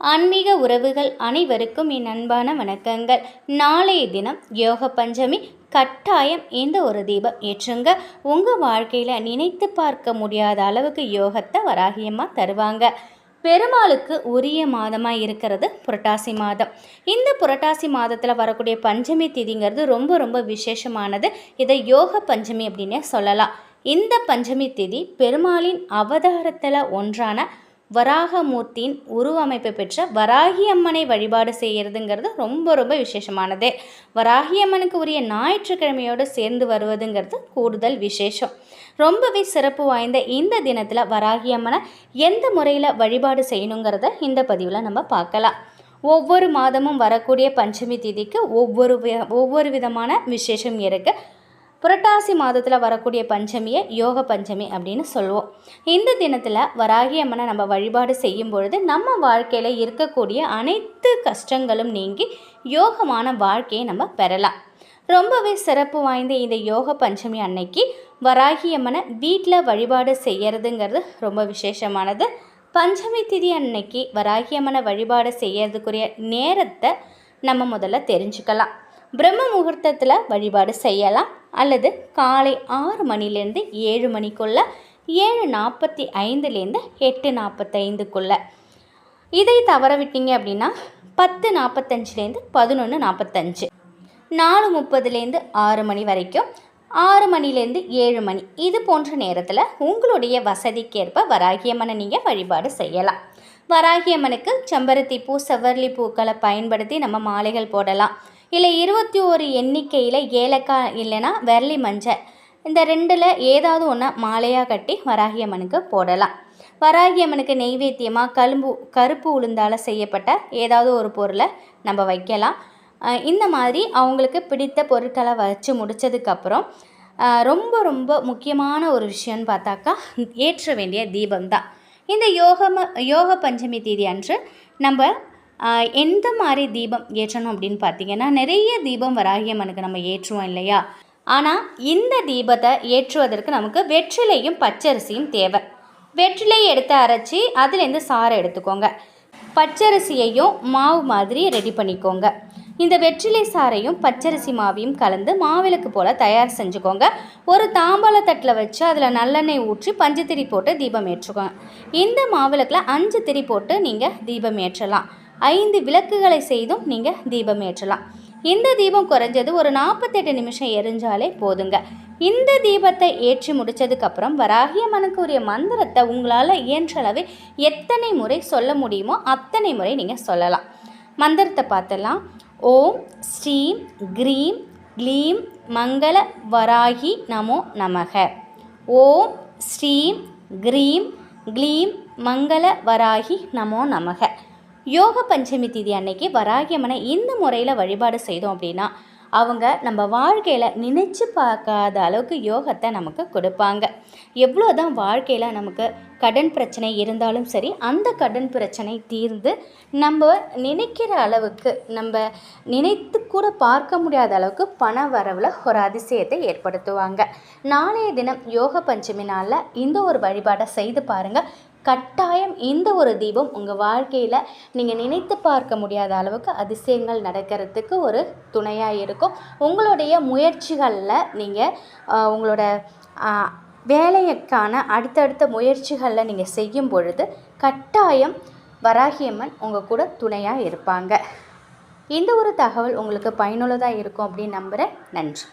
ஆன்மீக உறவுகள் அனைவருக்கும் என் அன்பான வணக்கங்கள். நாளைய தினம் யோக பஞ்சமி. கட்டாயம் இந்த ஒரு தீபம் ஏற்றுங்க. உங்கள் வாழ்க்கையில் நினைத்து பார்க்க முடியாத அளவுக்கு யோகத்தை வராகியம்மா தருவாங்க. பெருமாளுக்கு உரிய மாதமாக இருக்கிறது புரட்டாசி மாதம். இந்த புரட்டாசி மாதத்தில் வரக்கூடிய பஞ்சமி திதிங்கிறது ரொம்ப ரொம்ப விசேஷமானது. இதை யோக பஞ்சமி அப்படின்னே சொல்லலாம். இந்த பஞ்சமி திதி பெருமாளின் அவதாரத்தில் ஒன்றான வராகமூர்த்தியின் உருவமைப்பு பெற்ற வராகி அம்மனை வழிபாடு செய்கிறதுங்கிறது ரொம்ப ரொம்ப விசேஷமானது. வராகி அம்மனுக்கு உரிய ஞாயிற்றுக்கிழமையோடு சேர்ந்து வருவதுங்கிறது கூடுதல் விசேஷம். ரொம்பவே சிறப்பு வாய்ந்த இந்த தினத்தில் வராகி அம்மனை எந்த முறையில் வழிபாடு செய்யணுங்கிறத இந்த பதிவில் நம்ம பார்க்கலாம். ஒவ்வொரு மாதமும் வரக்கூடிய பஞ்சமி திதிக்கு ஒவ்வொரு விதமான விசேஷம் இருக்குது. புரட்டாசி மாதத்தில் வரக்கூடிய பஞ்சமியை யோக பஞ்சமி அப்படின்னு சொல்லுவோம். இந்த தினத்தில் வராகி அம்மனை நம்ம வழிபாடு செய்யும் பொழுது நம்ம வாழ்க்கையில் இருக்கக்கூடிய அனைத்து கஷ்டங்களும் நீங்கி யோகமான வாழ்க்கையை நம்ம பெறலாம். ரொம்பவே சிறப்பு வாய்ந்த இந்த யோக பஞ்சமி அன்னைக்கு வராகி அம்மனை வீட்டில் வழிபாடு செய்கிறதுங்கிறது ரொம்ப விசேஷமானது. பஞ்சமி திதி அன்னைக்கு வராகி அம்மனை வழிபாடு செய்யறதுக்குரிய நேரத்தை நம்ம முதல்ல தெரிஞ்சுக்கலாம். பிரம்ம முகூர்த்தத்தில் வழிபாடு செய்யலாம் அல்லது காலை 6 மணிலேருந்து 7 மணிக்குள்ளே, 7:45லேருந்து 8:45க்குள்ளே. இதை தவற விட்டீங்க அப்படின்னா 10:45லேருந்து 11:45, 4:30லேருந்து 6 மணி வரைக்கும், 6 மணிலேருந்து 7 மணி, இது போன்ற நேரத்தில் உங்களுடைய வசதிக்கேற்ப வராகியம்மனை நீங்கள் வழிபாடு செய்யலாம். வராகியம்மனுக்கு செம்பருத்தி பூ, செவ்வரளி பூக்களை பயன்படுத்தி நம்ம மாலைகள் போடலாம். இல்லை 21 எண்ணிக்கையில் ஏலக்காய் இல்லைன்னா விரலி மஞ்சள், இந்த ரெண்டில் ஏதாவது ஒன்று மாலையாக கட்டி வராகியம்மனுக்கு போடலாம். வராகியம்மனுக்கு நெய்வேத்தியமாக கருப்பு உளுந்தால் செய்யப்பட்ட ஏதாவது ஒரு பொருளை நம்ம வைக்கலாம். இந்த மாதிரி அவங்களுக்கு பிடித்த பொருட்களை வச்சு முடித்ததுக்கப்புறம் ரொம்ப ரொம்ப முக்கியமான ஒரு விஷயம்னு பார்த்தாக்கா ஏற்ற வேண்டிய தீபம்தான். இந்த யோக பஞ்சமி தேதி அன்று நம்ம எந்த மாதிரி தீபம் ஏற்றணும் அப்படின்னு பார்த்தீங்கன்னா, நிறைய தீபம் வராகியம்மனுக்கு நம்ம ஏற்றுவோம் இல்லையா? ஆனால் இந்த தீபத்தை ஏற்றுவதற்கு நமக்கு வெற்றிலையும் பச்சரிசியும் தேவை. வெற்றிலையை எடுத்து அரைச்சி அதுலேருந்து சாறை எடுத்துக்கோங்க. பச்சரிசியையும் மாவு மாதிரி ரெடி பண்ணிக்கோங்க. இந்த வெற்றிலை சாறையும் பச்சரிசி மாவையும் கலந்து மாவிளக்கு போல் தயார் செஞ்சுக்கோங்க. ஒரு தாம்பாள தட்டில் வச்சு அதில் நல்லெண்ணெய் ஊற்றி பஞ்சத்திரி போட்டு தீபம் ஏற்றுக்கோங்க. இந்த மாவிளக்கில் 5 திரி போட்டு நீங்கள் தீபம் ஏற்றலாம். 5 விளக்குகளை செய்தும் நீங்கள் தீபம் ஏற்றலாம். இந்த தீபம் குறைஞ்சது ஒரு 48 நிமிஷம் எரிஞ்சாலே போதுங்க. இந்த தீபத்தை ஏற்றி முடித்ததுக்கப்புறம் வராகியம்மனுக்கு உரிய மந்திரத்தை உங்களால் இயன்றளவு எத்தனை முறை சொல்ல முடியுமோ அத்தனை முறை நீங்கள் சொல்லலாம். மந்திரத்தை பார்த்தலாம். ஓம் ஸ்ரீம் க்ரீம் க்ளீம் மங்கள வராகி நமோ நமக. ஓம் ஸ்ரீம் க்ரீம் க்ளீம் மங்கள வராகி நமோ நமக. யோக பஞ்சமி திதி அன்னைக்கு வராகியம்மனை இந்த முறையில் வழிபாடு செய்தோம் அப்படின்னா அவங்க நம்ம வாழ்க்கையில் நினச்சி பார்க்காத அளவுக்கு யோகத்தை நமக்கு கொடுப்பாங்க. எவ்வளோதான் வாழ்க்கையில் நமக்கு கடன் பிரச்சனை இருந்தாலும் சரி, அந்த கடன் பிரச்சனை தீர்ந்து நம்ம நினைக்கிற அளவுக்கு, நம்ம நினைத்து கூட பார்க்க முடியாத அளவுக்கு பண வரவில் ஒரு அதிசயத்தை ஏற்படுத்துவாங்க. நாளைய தினம் யோக பஞ்சமி நாளில் இந்த ஒரு வழிபாடை செய்து பாருங்கள். கட்டாயம் இந்த ஒரு தீபம் உங்கள் வாழ்க்கையில் நீங்கள் நினைத்து பார்க்க முடியாத அளவுக்கு அதிசயங்கள் நடக்கிறதுக்கு ஒரு துணையாக இருக்கும். உங்களுடைய முயற்சிகளில் நீங்கள் உங்களோட வேலைக்கான அடுத்தடுத்த முயற்சிகளில் நீங்கள் செய்யும் பொழுது கட்டாயம் வராகியம்மன் உங்கள் கூட துணையாக இருப்பாங்க. இந்த ஒரு தகவல் உங்களுக்கு பயனுள்ளதாக இருக்கும் அப்படின்னு நம்புகிறேன். நன்றி.